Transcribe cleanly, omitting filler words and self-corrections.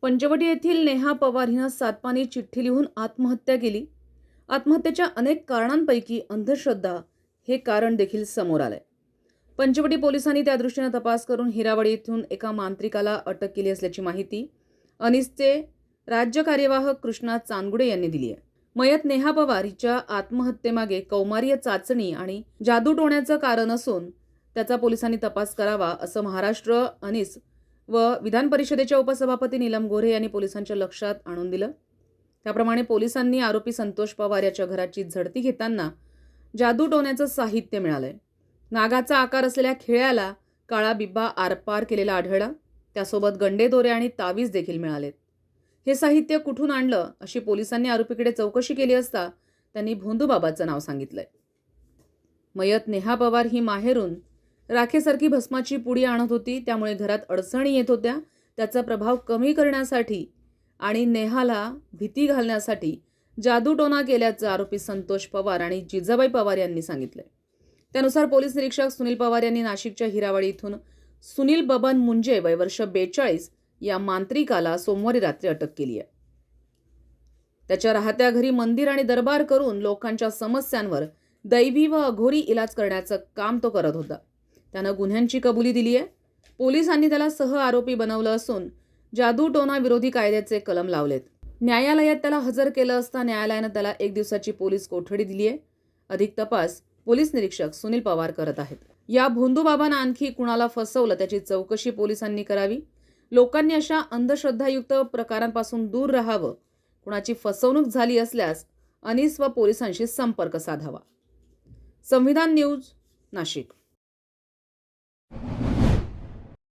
पंचवटी येथील नेहा पवार हिनं सातपानी चिठ्ठी लिहून आत्महत्या केली. आत्महत्येच्या अनेक कारणांपैकी अंधश्रद्धा हे कारण देखील समोर आलंय. पंचवटी पोलिसांनी त्या दृष्टीने तपास करून हिरावडी येथून एका मांत्रिकाला अटक केली असल्याची माहिती अनिसचे राज्य कार्यवाहक कृष्णा चांदगुडे यांनी दिली आहे. मयत नेहा पवार हिच्या आत्महत्येमागे कौमार्य चाचणी आणि जादूटोण्याचं कारण असून त्याचा पोलिसांनी तपास करावा असं महाराष्ट्र अनिस व विधान परिषदेच्या उपसभापती नीलम गोऱ्हे यांनी पोलिसांच्या लक्षात आणून दिलं. त्याप्रमाणे पोलिसांनी आरोपी संतोष पवार याच्या घराची झडती घेताना जादूटोण्याचं साहित्य मिळालंय. नागाचा आकार असलेल्या खिळ्याला काळा बिब्बा आरपार केलेला आढळला. त्यासोबत गंडे दोरे आणि तावीज देखील मिळालेत. हे साहित्य कुठून आणलं अशी पोलिसांनी आरोपीकडे चौकशी केली असता त्यांनी भोंदूबाबाचं नाव सांगितलंय. मयत नेहा पवार ही माहेरून राखेसारखी भस्माची पुडी आणत होती. त्यामुळे घरात अडचणी येत होत्या. त्याचा प्रभाव कमी करण्यासाठी आणि नेहाला भीती घालण्यासाठी जादूटोणा केल्याचं आरोपी संतोष पवार आणि जिजाबाई पवार यांनी सांगितलंय. त्यानुसार पोलीस निरीक्षक सुनील पवार यांनी नाशिकच्या हिरावडी इथून सुनील बबन मुंजे वय वर्ष 42 या मांत्रिकाला सोमवारी रात्री अटक केली आहे. त्याच्या राहत्या घरी मंदिर आणि दरबार करून लोकांच्या समस्यांवर दैवी व अघोरी इलाज करण्याचं काम तो करत होता. त्यानं गुन्ह्यांची कबुली दिली आहे. पोलिसांनी त्याला सह आरोपी बनवलं असून जादूटोणा विरोधी कायद्याचे कलम लावलेत. न्यायालयात त्याला हजर केलं असता न्यायालयानं त्याला 1 दिवसाची पोलीस कोठडी दिली आहे. अधिक तपास पोलीस निरीक्षक सुनील पवार करत आहेत. या भोंदूबाबांना आणखी कुणाला फसवलं त्याची चौकशी पोलिसांनी करावी. लोकांनी अशा अंधश्रद्धायुक्त प्रकारांपासून दूर राहावं. कुणाची फसवणूक झाली असल्यास अनिस व पोलिसांशी संपर्क साधावा. संविधान न्यूज, नाशिक.